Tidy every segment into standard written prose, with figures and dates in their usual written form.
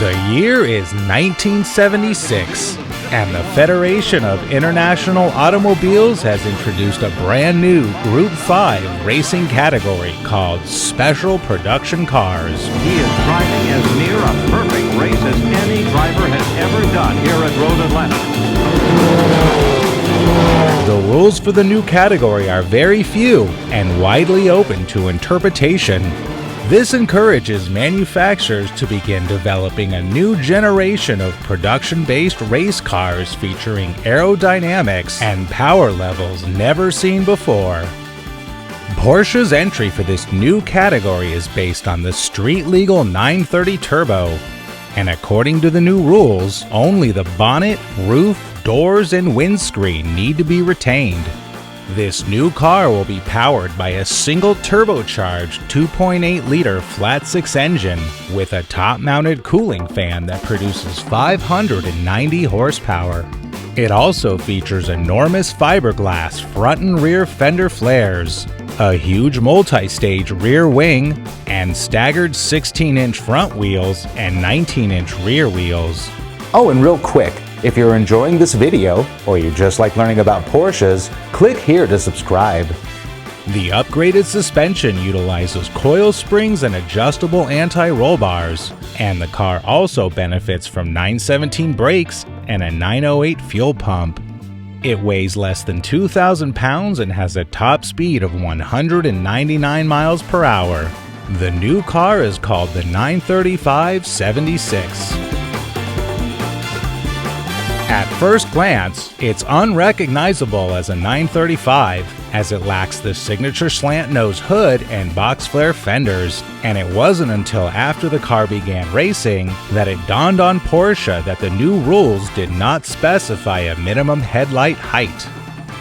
The year is 1976, and the Federation of International Automobiles has introduced a brand new Group 5 racing category called Special Production Cars. He is driving as near a perfect race as any driver has ever done here at Road Atlanta. The rules for the new category are very few and widely open to interpretation. This encourages manufacturers to begin developing a new generation of production-based race cars featuring aerodynamics and power levels never seen before. Porsche's entry for this new category is based on the street-legal 930 Turbo, and according to the new rules, only the bonnet, roof, doors, and windscreen need to be retained. This new car will be powered by a single turbocharged 2.8-liter flat-six engine with a top-mounted cooling fan that produces 590 horsepower. It also features enormous fiberglass front and rear fender flares, a huge multi-stage rear wing, and staggered 16-inch front wheels and 19-inch rear wheels. Oh, and real quick, if you're enjoying this video, or you just like learning about Porsches, click here to subscribe. The upgraded suspension utilizes coil springs and adjustable anti-roll bars, and the car also benefits from 917 brakes and a 908 fuel pump. It weighs less than 2,000 pounds and has a top speed of 199 miles per hour. The new car is called the 935-76. At first glance, it's unrecognizable as a 935, as it lacks the signature slant nose hood and box flare fenders, and it wasn't until after the car began racing that it dawned on Porsche that the new rules did not specify a minimum headlight height.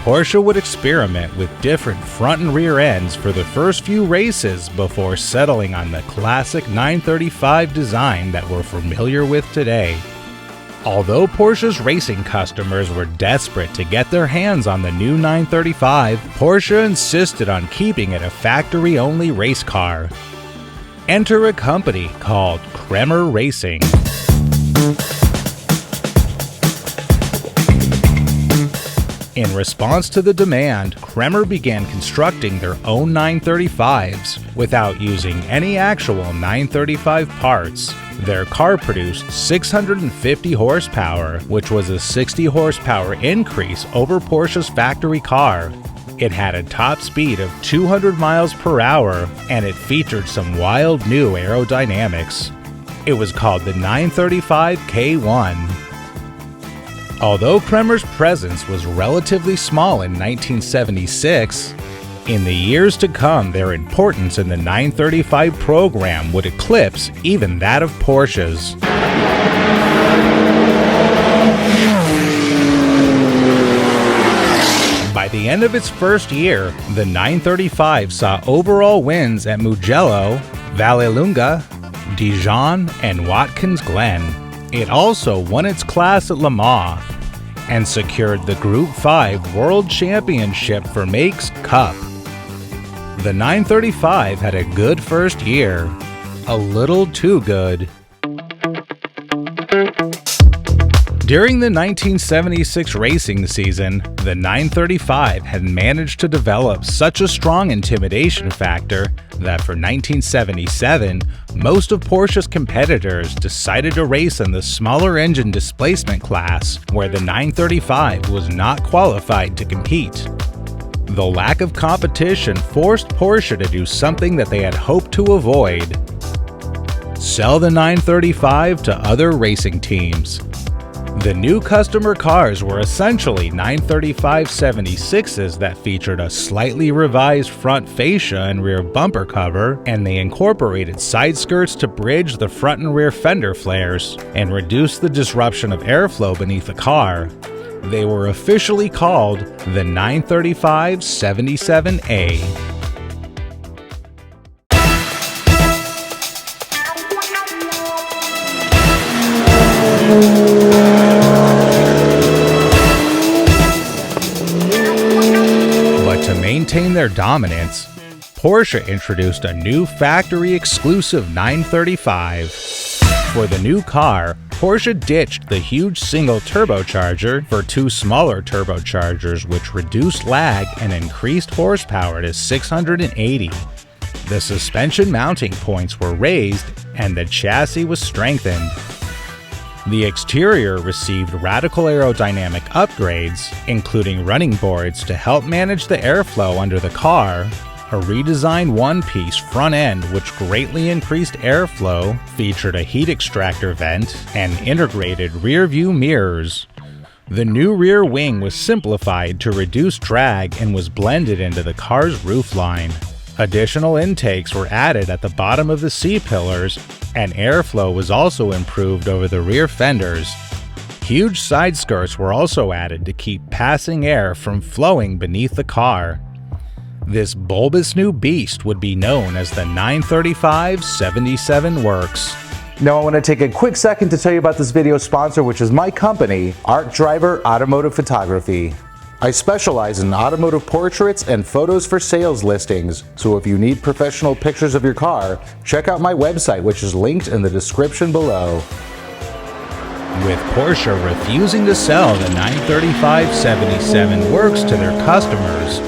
Porsche would experiment with different front and rear ends for the first few races before settling on the classic 935 design that we're familiar with today. Although Porsche's racing customers were desperate to get their hands on the new 935, Porsche insisted on keeping it a factory-only race car. Enter a company called Kremer Racing. In response to the demand, Kremer began constructing their own 935s without using any actual 935 parts. Their car produced 650 horsepower, which was a 60 horsepower increase over Porsche's factory car. It had a top speed of 200 miles per hour, and it featured some wild new aerodynamics. It was called the 935 K1. Although Kremer's presence was relatively small in 1976, in the years to come, their importance in the 935 program would eclipse even that of Porsche's. By the end of its first year, the 935 saw overall wins at Mugello, Vallelunga, Dijon, and Watkins Glen. It also won its class at Le Mans and secured the Group 5 World Championship for Makes Cup. The 935 had a good first year, a little too good. During the 1976 racing season, the 935 had managed to develop such a strong intimidation factor that for 1977, most of Porsche's competitors decided to race in the smaller engine displacement class, where the 935 was not qualified to compete. The lack of competition forced Porsche to do something that they had hoped to avoid: sell the 935 to other racing teams. The new customer cars were essentially 935-76s that featured a slightly revised front fascia and rear bumper cover, and they incorporated side skirts to bridge the front and rear fender flares and reduce the disruption of airflow beneath the car. They were officially called the 935-77A. But to maintain their dominance, Porsche introduced a new factory-exclusive 935. For the new car, Porsche ditched the huge single turbocharger for two smaller turbochargers, which reduced lag and increased horsepower to 680. The suspension mounting points were raised and the chassis was strengthened. The exterior received radical aerodynamic upgrades, including running boards to help manage the airflow under the car, a redesigned one-piece front end which greatly increased airflow, featured a heat extractor vent, and integrated rear-view mirrors. The new rear wing was simplified to reduce drag and was blended into the car's roofline. Additional intakes were added at the bottom of the C-pillars, and airflow was also improved over the rear fenders. Huge side skirts were also added to keep passing air from flowing beneath the car. This bulbous new beast would be known as the 935-77 Werks. Now I want to take a quick second to tell you about this video sponsor, which is my company, Art Driver Automotive Photography. I specialize in automotive portraits and photos for sales listings, so if you need professional pictures of your car, check out my website, which is linked in the description below. With Porsche refusing to sell the 935-77 Werks to their customers,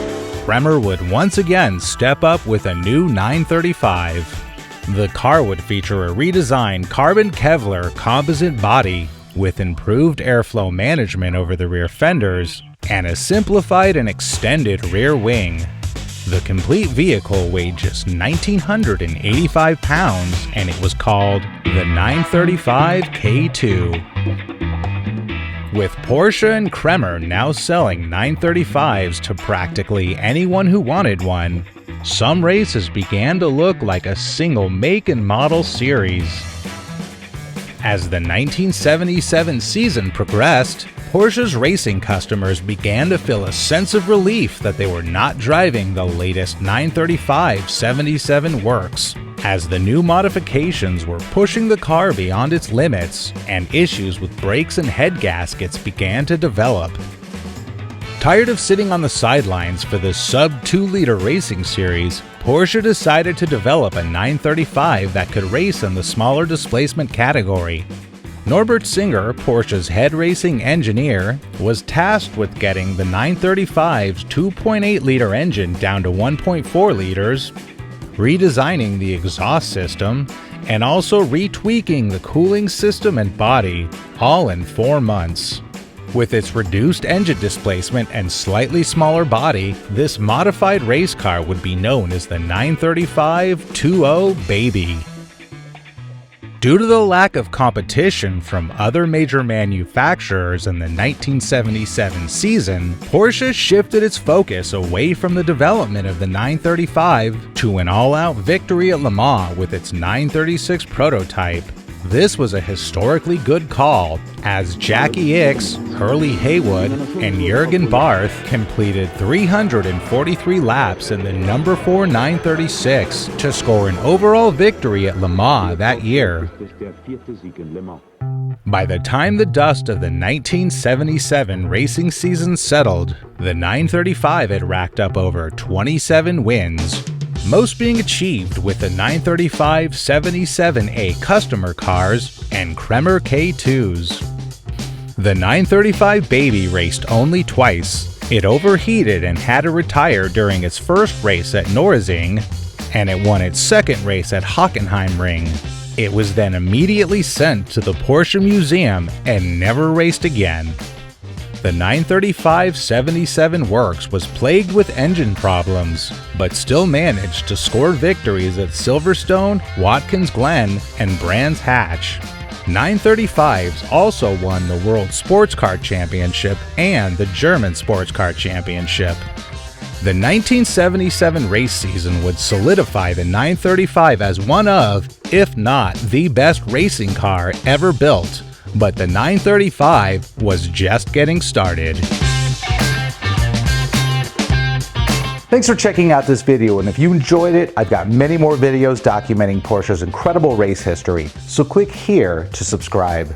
Kremer would once again step up with a new 935. The car would feature a redesigned carbon Kevlar composite body with improved airflow management over the rear fenders and a simplified and extended rear wing. The complete vehicle weighed just 1,985 pounds and it was called the 935 K2. With Porsche and Kremer now selling 935s to practically anyone who wanted one, some races began to look like a single make and model series. As the 1977 season progressed, Porsche's racing customers began to feel a sense of relief that they were not driving the latest 935-77 Werks, as the new modifications were pushing the car beyond its limits and issues with brakes and head gaskets began to develop. Tired of sitting on the sidelines for the sub-2-liter racing series, Porsche decided to develop a 935 that could race in the smaller displacement category. Norbert Singer, Porsche's head racing engineer, was tasked with getting the 935's 2.8-liter engine down to 1.4 liters, redesigning the exhaust system, and also retweaking the cooling system and body, all in 4 months. With its reduced engine displacement and slightly smaller body, this modified race car would be known as the 935-20 Baby. Due to the lack of competition from other major manufacturers in the 1977 season, Porsche shifted its focus away from the development of the 935 to an all-out victory at Le Mans with its 936 prototype. This was a historically good call, as Jackie Ickx, Hurley Haywood, and Jürgen Barth completed 343 laps in the number 4 936 to score an overall victory at Le Mans that year. By the time the dust of the 1977 racing season settled, the 935 had racked up over 27 wins, most being achieved with the 935-77A customer cars and Kremer K2s. The 935 Baby raced only twice. It overheated and had to retire during its first race at Norzing, and it won its second race at Hockenheimring. It was then immediately sent to the Porsche Museum and never raced again. The 935-77 Werks was plagued with engine problems, but still managed to score victories at Silverstone, Watkins Glen, and Brands Hatch. 935s also won the World Sports Car Championship and the German Sports Car Championship. The 1977 race season would solidify the 935 as one of, if not the best racing car ever built, but the 935 was just getting started. Thanks for checking out this video, and if you enjoyed it, I've got many more videos documenting Porsche's incredible race history, so click here to subscribe.